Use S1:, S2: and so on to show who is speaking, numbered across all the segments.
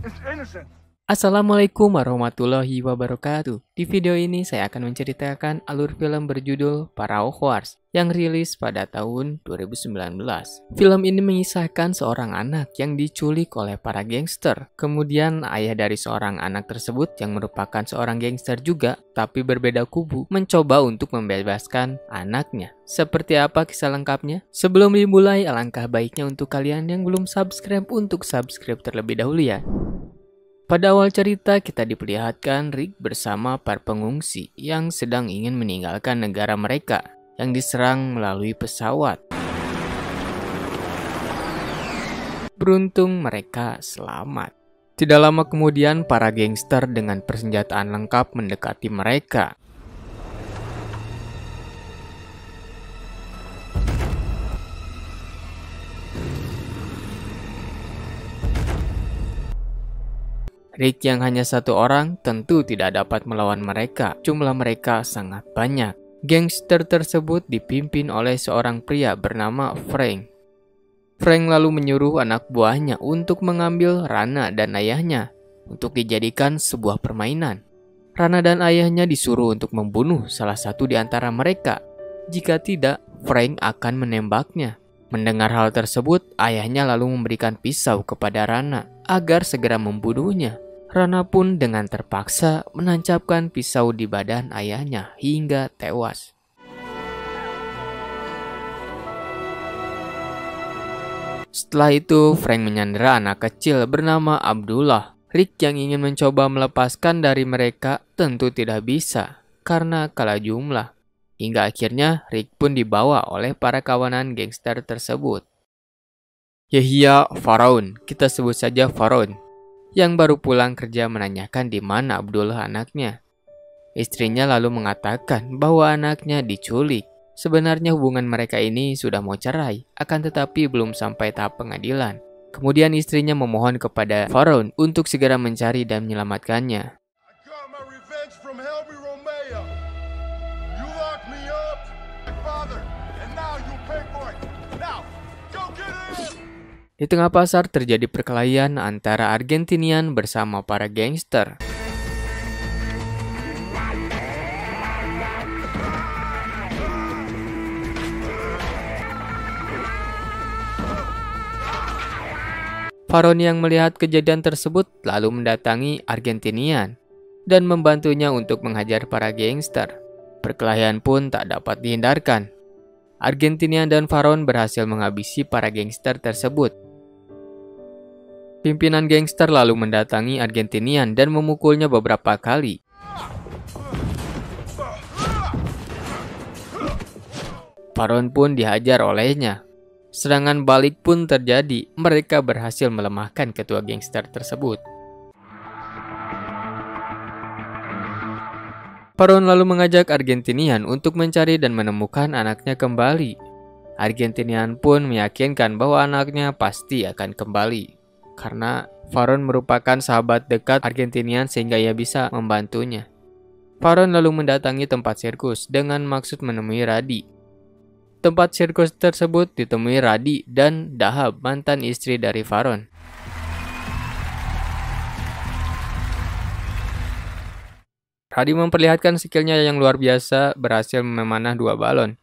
S1: It's innocent.
S2: Assalamualaikum warahmatullahi wabarakatuh. Di video ini saya akan menceritakan alur film berjudul Para Hogwarts yang rilis pada tahun 2019. Film ini mengisahkan seorang anak yang diculik oleh para gangster. Kemudian ayah dari seorang anak tersebut yang merupakan seorang gangster juga, tapi berbeda kubu, mencoba untuk membebaskan anaknya. Seperti apa kisah lengkapnya? Sebelum dimulai, alangkah baiknya untuk kalian yang belum subscribe untuk subscribe terlebih dahulu ya. Pada awal cerita kita diperlihatkan Rick bersama para pengungsi yang sedang ingin meninggalkan negara mereka yang diserang melalui pesawat. Beruntung mereka selamat. Tidak lama kemudian para gangster dengan persenjataan lengkap mendekati mereka. Rick yang hanya satu orang tentu tidak dapat melawan mereka. Jumlah mereka sangat banyak. Gangster tersebut dipimpin oleh seorang pria bernama Frank. Frank lalu menyuruh anak buahnya untuk mengambil Rana dan ayahnya untuk dijadikan sebuah permainan. Rana dan ayahnya disuruh untuk membunuh salah satu di antara mereka. Jika tidak, Frank akan menembaknya. Mendengar hal tersebut, ayahnya lalu memberikan pisau kepada Rana agar segera membunuhnya. Rana pun dengan terpaksa menancapkan pisau di badan ayahnya hingga tewas. Setelah itu, Frank menyandera anak kecil bernama Abdullah. Rick yang ingin mencoba melepaskan dari mereka tentu tidak bisa karena kalah jumlah. Hingga akhirnya Rick pun dibawa oleh para kawanan gangster tersebut. Yahya Faraun, kita sebut saja Faraun, yang baru pulang kerja menanyakan di mana Abdullah anaknya. Istrinya lalu mengatakan bahwa anaknya diculik. Sebenarnya hubungan mereka ini sudah mau cerai, akan tetapi belum sampai tahap pengadilan. Kemudian istrinya memohon kepada Faraun untuk segera mencari dan menyelamatkannya. Di tengah pasar terjadi perkelahian antara Argentinian bersama para gangster. Faraun yang melihat kejadian tersebut lalu mendatangi Argentinian dan membantunya untuk menghajar para gangster. Perkelahian pun tak dapat dihindarkan. Argentinian dan Faraun berhasil menghabisi para gangster tersebut. Pimpinan gangster lalu mendatangi Argentinian dan memukulnya beberapa kali. Faraun pun dihajar olehnya. Serangan balik pun terjadi. Mereka berhasil melemahkan ketua gangster tersebut. Faraun lalu mengajak Argentinian untuk mencari dan menemukan anaknya kembali. Argentinian pun meyakinkan bahwa anaknya pasti akan kembali, karena Faraun merupakan sahabat dekat Argentinian sehingga ia bisa membantunya. Faraun lalu mendatangi tempat sirkus dengan maksud menemui Radi. Tempat sirkus tersebut ditemui Radi dan Dahab, mantan istri dari Faraun. Radi memperlihatkan skillnya yang luar biasa, berhasil memanah 2 balon.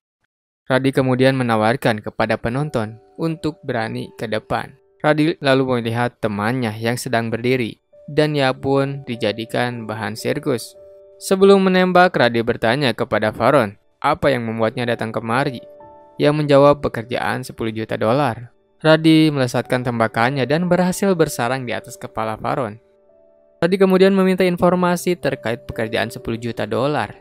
S2: Radi kemudian menawarkan kepada penonton untuk berani ke depan. Radi lalu melihat temannya yang sedang berdiri, dan ia pun dijadikan bahan sirkus. Sebelum menembak, Radi bertanya kepada Faraun, apa yang membuatnya datang kemari? Ia menjawab pekerjaan 10 juta dolar. Radi melesatkan tembakannya dan berhasil bersarang di atas kepala Faraun. Radi kemudian meminta informasi terkait pekerjaan 10 juta dolar.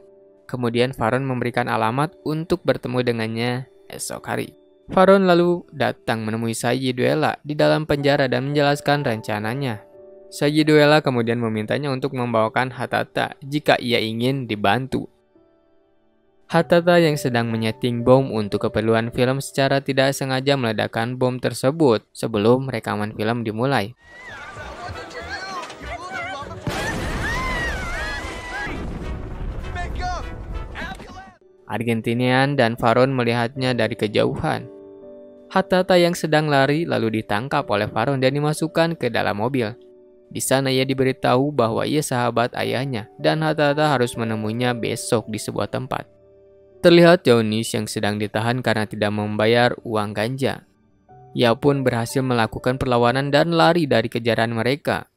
S2: Kemudian Faraun memberikan alamat untuk bertemu dengannya esok hari. Faraun lalu datang menemui Sayyiduela di dalam penjara dan menjelaskan rencananya. Sayyiduela kemudian memintanya untuk membawakan Hatata jika ia ingin dibantu. Hatata yang sedang menyeting bom untuk keperluan film secara tidak sengaja meledakkan bom tersebut sebelum rekaman film dimulai. Argentinian dan Faraun melihatnya dari kejauhan. Hatata yang sedang lari lalu ditangkap oleh Faraun dan dimasukkan ke dalam mobil. Di sana ia diberitahu bahwa ia sahabat ayahnya dan Hatata harus menemuinya besok di sebuah tempat. Terlihat Yonis yang sedang ditahan karena tidak membayar uang ganja. Ia pun berhasil melakukan perlawanan dan lari dari kejaran mereka.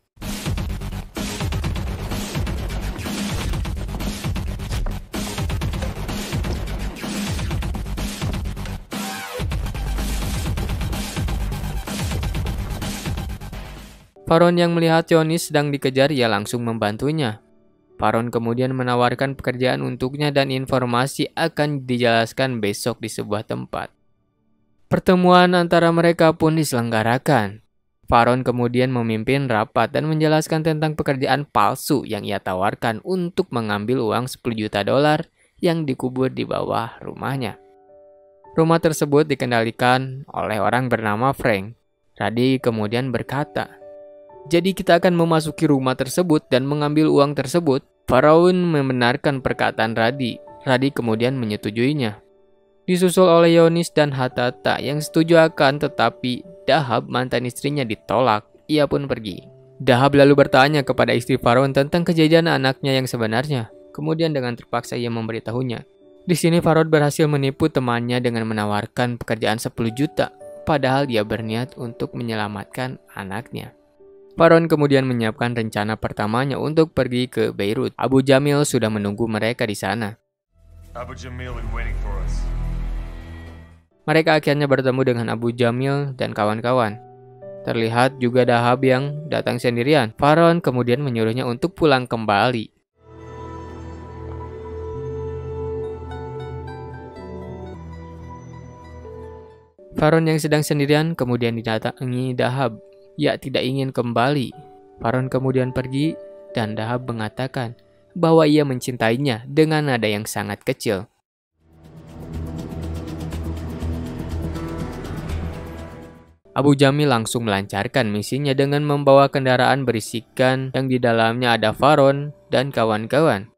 S2: Faron yang melihat Yonis sedang dikejar, ia langsung membantunya. Faron kemudian menawarkan pekerjaan untuknya dan informasi akan dijelaskan besok di sebuah tempat. Pertemuan antara mereka pun diselenggarakan. Faron kemudian memimpin rapat dan menjelaskan tentang pekerjaan palsu yang ia tawarkan untuk mengambil uang 10 juta dolar yang dikubur di bawah rumahnya. Rumah tersebut dikendalikan oleh orang bernama Frank. Radi kemudian berkata, "Jadi kita akan memasuki rumah tersebut dan mengambil uang tersebut." Faron membenarkan perkataan Radi. Radi kemudian menyetujuinya. Disusul oleh Yonis dan Hatata yang setuju akan, tetapi Dahab mantan istrinya ditolak. Ia pun pergi. Dahab lalu bertanya kepada istri Faron tentang kejadian anaknya yang sebenarnya. Kemudian dengan terpaksa ia memberitahunya. Di sini Faron berhasil menipu temannya dengan menawarkan pekerjaan 10 juta, padahal dia berniat untuk menyelamatkan anaknya. Faron kemudian menyiapkan rencana pertamanya untuk pergi ke Beirut. Abu Jamil sudah menunggu mereka di sana.
S1: Abu Jamil is waiting for us.
S2: Mereka akhirnya bertemu dengan Abu Jamil dan kawan-kawan. Terlihat juga Dahab yang datang sendirian. Faron kemudian menyuruhnya untuk pulang kembali. Faron yang sedang sendirian kemudian didatangi Dahab. Ia tidak ingin kembali. Faron kemudian pergi dan Dahab mengatakan bahwa ia mencintainya dengan nada yang sangat kecil. Abu Jamil langsung melancarkan misinya dengan membawa kendaraan berisikan yang di dalamnya ada Faron dan kawan-kawan.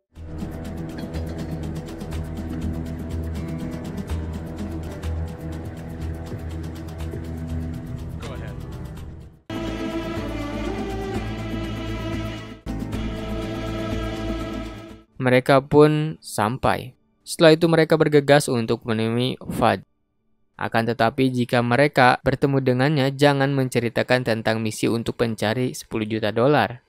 S2: Mereka pun sampai. Setelah itu mereka bergegas untuk menemui Fad. Akan tetapi jika mereka bertemu dengannya, jangan menceritakan tentang misi untuk mencari 10 juta dolar.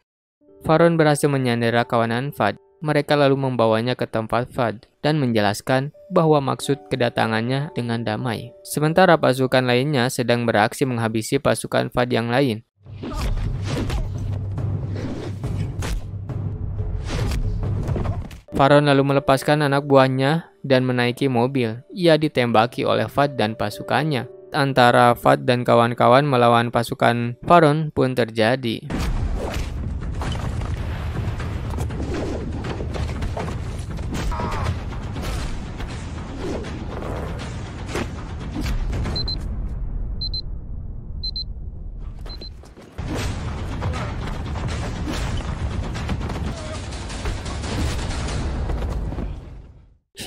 S2: Faron berhasil menyandera kawanan Fad. Mereka lalu membawanya ke tempat Fad dan menjelaskan bahwa maksud kedatangannya dengan damai. Sementara pasukan lainnya sedang beraksi menghabisi pasukan Fad yang lain. Faron lalu melepaskan anak buahnya dan menaiki mobil. Ia ditembaki oleh Fad dan pasukannya. Antara Fad dan kawan-kawan melawan pasukan Faron pun terjadi.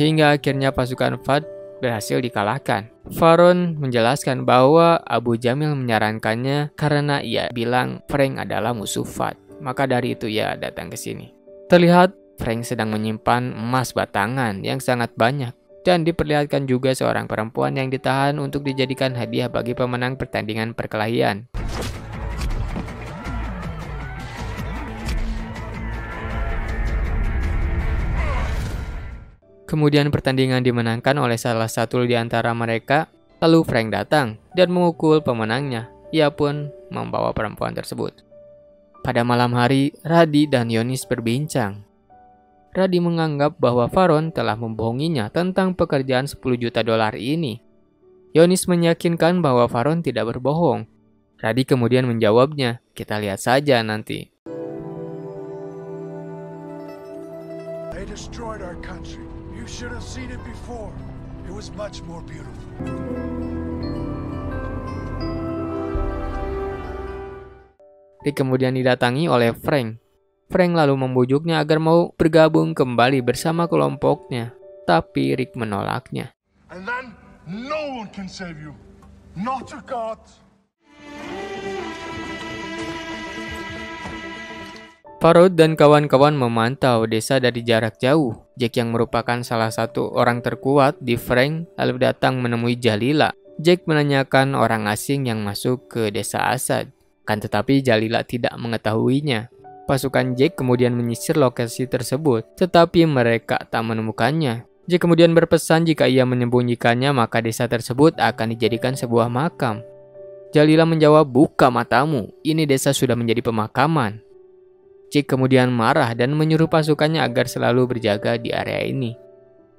S2: Hingga akhirnya pasukan Fad berhasil dikalahkan. Faron menjelaskan bahwa Abu Jamil menyarankannya karena ia bilang Frank adalah musuh Fad. Maka dari itu ia datang ke sini. Terlihat Frank sedang menyimpan emas batangan yang sangat banyak. Dan diperlihatkan juga seorang perempuan yang ditahan untuk dijadikan hadiah bagi pemenang pertandingan perkelahian. Kemudian pertandingan dimenangkan oleh salah satu di antara mereka. Lalu Frank datang dan memukul pemenangnya. Ia pun membawa perempuan tersebut. Pada malam hari, Radi dan Yonis berbincang. Radi menganggap bahwa Faron telah membohonginya tentang pekerjaan 10 juta dolar ini. Yonis meyakinkan bahwa Faron tidak berbohong. Radi kemudian menjawabnya, "Kita lihat saja nanti."
S1: They destroyed our country. You should have seen it before. It was much more beautiful.
S2: Rick kemudian didatangi oleh Frank. Frank lalu membujuknya agar mau bergabung kembali bersama kelompoknya. Tapi Rick menolaknya.
S1: And then no one can save you. Not a god.
S2: Farod dan kawan-kawan memantau desa dari jarak jauh. Jack yang merupakan salah satu orang terkuat di Frank lalu datang menemui Jalila. Jack menanyakan orang asing yang masuk ke desa Assad, kan tetapi Jalila tidak mengetahuinya. Pasukan Jack kemudian menyisir lokasi tersebut, tetapi mereka tak menemukannya. Jack kemudian berpesan jika ia menyembunyikannya maka desa tersebut akan dijadikan sebuah makam. Jalila menjawab, "Buka matamu, ini desa sudah menjadi pemakaman." Jack kemudian marah dan menyuruh pasukannya agar selalu berjaga di area ini.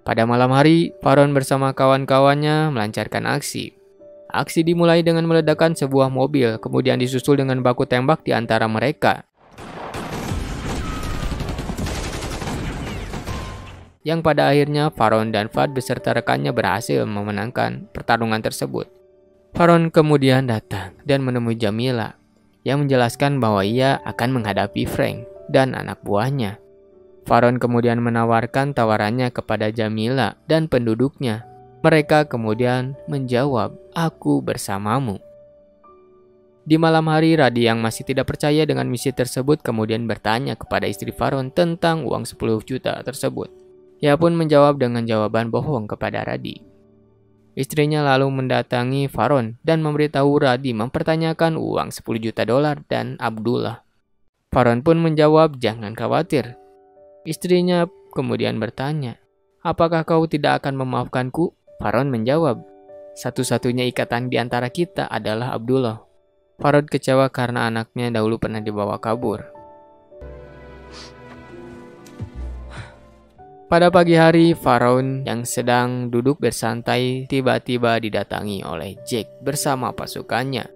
S2: Pada malam hari, Faron bersama kawan-kawannya melancarkan aksi. Aksi dimulai dengan meledakkan sebuah mobil, kemudian disusul dengan baku tembak di antara mereka. Yang pada akhirnya Faron dan Fad beserta rekannya berhasil memenangkan pertarungan tersebut. Faron kemudian datang dan menemui Jamila, yang menjelaskan bahwa ia akan menghadapi Frank dan anak buahnya. Faron kemudian menawarkan tawarannya kepada Jamila dan penduduknya. Mereka kemudian menjawab, "Aku bersamamu." Di malam hari, Radi yang masih tidak percaya dengan misi tersebut kemudian bertanya kepada istri Faron tentang uang 10 juta tersebut. Ia pun menjawab dengan jawaban bohong kepada Radi. Istrinya lalu mendatangi Faron dan memberitahu Radi mempertanyakan uang 10 juta dolar dan Abdullah. Faron pun menjawab, "Jangan khawatir." Istrinya kemudian bertanya, "Apakah kau tidak akan memaafkanku?" Faron menjawab, "Satu-satunya ikatan di antara kita adalah Abdullah." Faron kecewa karena anaknya dahulu pernah dibawa kabur. Pada pagi hari, Faron yang sedang duduk bersantai tiba-tiba didatangi oleh Jack bersama pasukannya.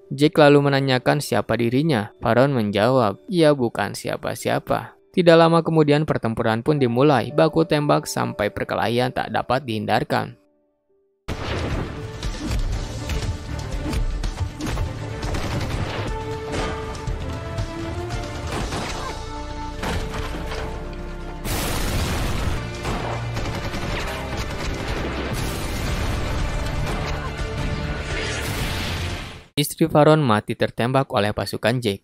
S2: Jack lalu menanyakan siapa dirinya. Faron menjawab, "Ia bukan siapa-siapa." Tidak lama kemudian pertempuran pun dimulai, baku tembak sampai perkelahian tak dapat dihindarkan. Istri Faron mati tertembak oleh pasukan Jack.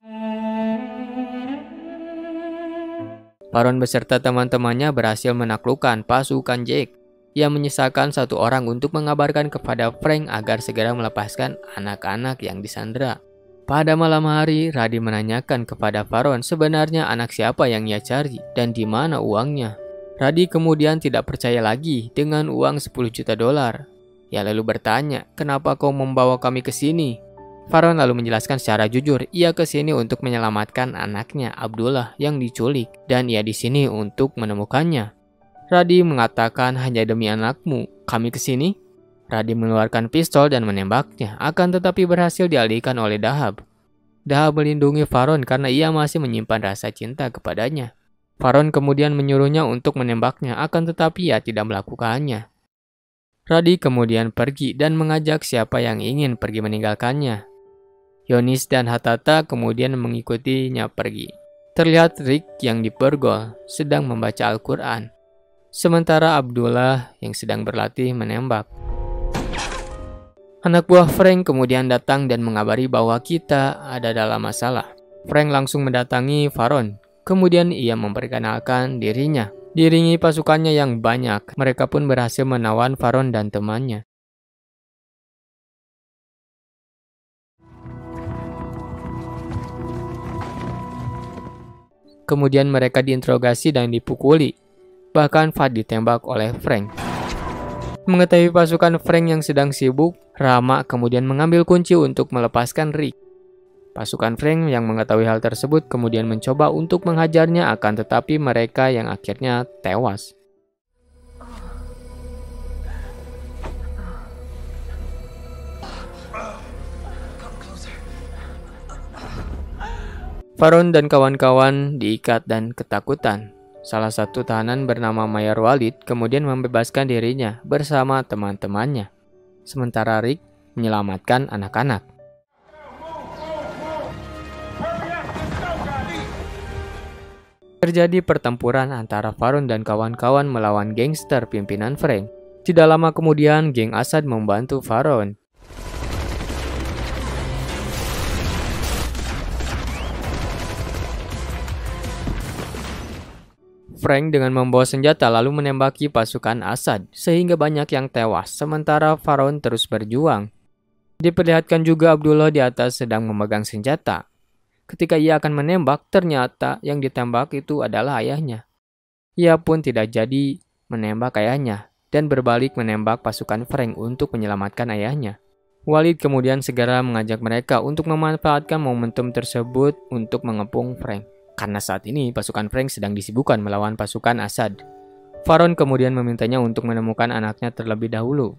S2: Faron beserta teman-temannya berhasil menaklukkan pasukan Jack. Ia menyisakan satu orang untuk mengabarkan kepada Frank agar segera melepaskan anak-anak yang disandera. Pada malam hari, Radi menanyakan kepada Faron sebenarnya anak siapa yang ia cari dan di mana uangnya. Radi kemudian tidak percaya lagi dengan uang 10 juta dolar. Ia lalu bertanya, "Kenapa kau membawa kami ke sini?" Faron lalu menjelaskan secara jujur, ia ke sini untuk menyelamatkan anaknya Abdullah yang diculik dan ia di sini untuk menemukannya. Radi mengatakan, "Hanya demi anakmu, kami ke sini?" Radi mengeluarkan pistol dan menembaknya, akan tetapi berhasil dialihkan oleh Dahab. Dahab melindungi Faron karena ia masih menyimpan rasa cinta kepadanya. Faron kemudian menyuruhnya untuk menembaknya, akan tetapi ia tidak melakukannya. Radi kemudian pergi dan mengajak siapa yang ingin pergi meninggalkannya. Yonis dan Hatata kemudian mengikutinya pergi. Terlihat Rick yang dipergol sedang membaca Al-Quran, sementara Abdullah yang sedang berlatih menembak. Anak buah Frank kemudian datang dan mengabari bahwa kita ada dalam masalah. Frank langsung mendatangi Faron, kemudian ia memperkenalkan dirinya. Diiringi pasukannya yang banyak, mereka pun berhasil menawan Faron dan temannya. Kemudian mereka diinterogasi dan dipukuli. Bahkan Fad ditembak oleh Frank. Mengetahui pasukan Frank yang sedang sibuk, Rama kemudian mengambil kunci untuk melepaskan Rick. Pasukan Frank yang mengetahui hal tersebut kemudian mencoba untuk menghajarnya, akan tetapi mereka yang akhirnya tewas. Faron dan kawan-kawan diikat dan ketakutan. Salah satu tahanan bernama Mayor Walid kemudian membebaskan dirinya bersama teman-temannya. Sementara Rick menyelamatkan anak-anak. Terjadi pertempuran antara Faron dan kawan-kawan melawan gangster pimpinan Frank. Tidak lama kemudian, geng Assad membantu Faron. Frank dengan membawa senjata lalu menembaki pasukan Assad sehingga banyak yang tewas sementara Faron terus berjuang. Diperlihatkan juga Abdullah di atas sedang memegang senjata. Ketika ia akan menembak, ternyata yang ditembak itu adalah ayahnya. Ia pun tidak jadi menembak ayahnya dan berbalik menembak pasukan Frank untuk menyelamatkan ayahnya. Walid kemudian segera mengajak mereka untuk memanfaatkan momentum tersebut untuk mengepung Frank. Karena saat ini pasukan Frank sedang disibukkan melawan pasukan Assad. Faron kemudian memintanya untuk menemukan anaknya terlebih dahulu.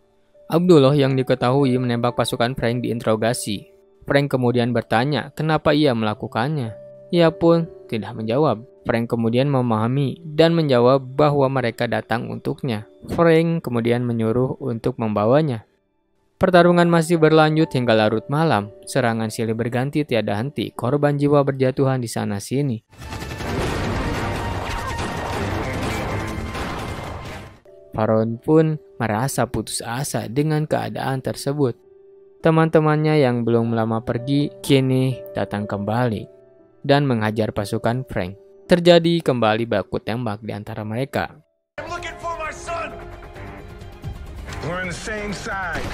S2: Abdullah yang diketahui menembak pasukan Frank diinterogasi. Frank kemudian bertanya kenapa ia melakukannya. Ia pun tidak menjawab. Frank kemudian memahami dan menjawab bahwa mereka datang untuknya. Frank kemudian menyuruh untuk membawanya. Pertarungan masih berlanjut hingga larut malam. Serangan silih berganti tiada henti. Korban jiwa berjatuhan di sana sini. Faron pun merasa putus asa dengan keadaan tersebut. Teman-temannya yang belum lama pergi kini datang kembali dan menghajar pasukan Frank. Terjadi kembali baku tembak di antara mereka.
S1: I'm looking for my son.
S3: We're on the same side.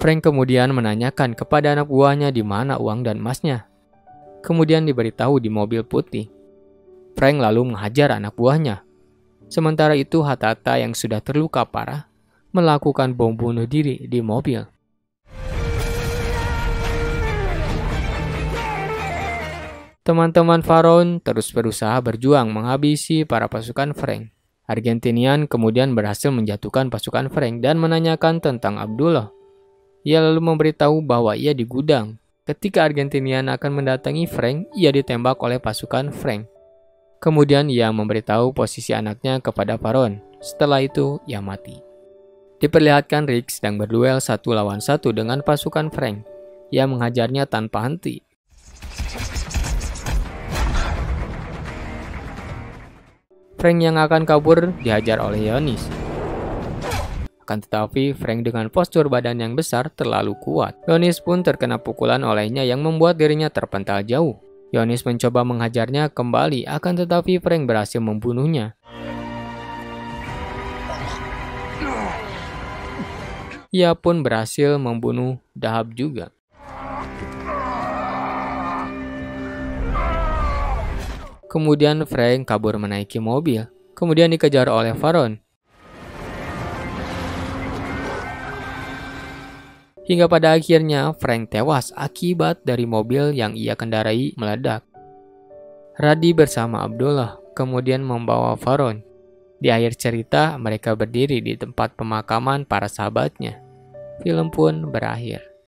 S2: Frank kemudian menanyakan kepada anak buahnya di mana uang dan emasnya. Kemudian diberitahu di mobil putih. Frank lalu menghajar anak buahnya. Sementara itu Hatata yang sudah terluka parah melakukan bom bunuh diri di mobil. Teman-teman Faron terus berusaha berjuang menghabisi para pasukan Frank. Argentinian kemudian berhasil menjatuhkan pasukan Frank dan menanyakan tentang Abdullah. Ia lalu memberitahu bahwa ia di gudang. Ketika Argentinian akan mendatangi Frank, ia ditembak oleh pasukan Frank. Kemudian ia memberitahu posisi anaknya kepada Faron. Setelah itu, ia mati. Diperlihatkan Rick sedang berduel 1 lawan 1 dengan pasukan Frank. Ia menghajarnya tanpa henti. Frank yang akan kabur dihajar oleh Yonis. Akan tetapi, Frank dengan postur badan yang besar terlalu kuat. Yonis pun terkena pukulan olehnya yang membuat dirinya terpental jauh. Yonis mencoba menghajarnya kembali, akan tetapi Frank berhasil membunuhnya. Ia pun berhasil membunuh Dahab juga. Kemudian Frank kabur menaiki mobil, kemudian dikejar oleh Faron. Hingga pada akhirnya Frank tewas akibat dari mobil yang ia kendarai meledak. Radi bersama Abdullah kemudian membawa Faron. Di akhir cerita mereka berdiri di tempat pemakaman para sahabatnya. Film pun berakhir.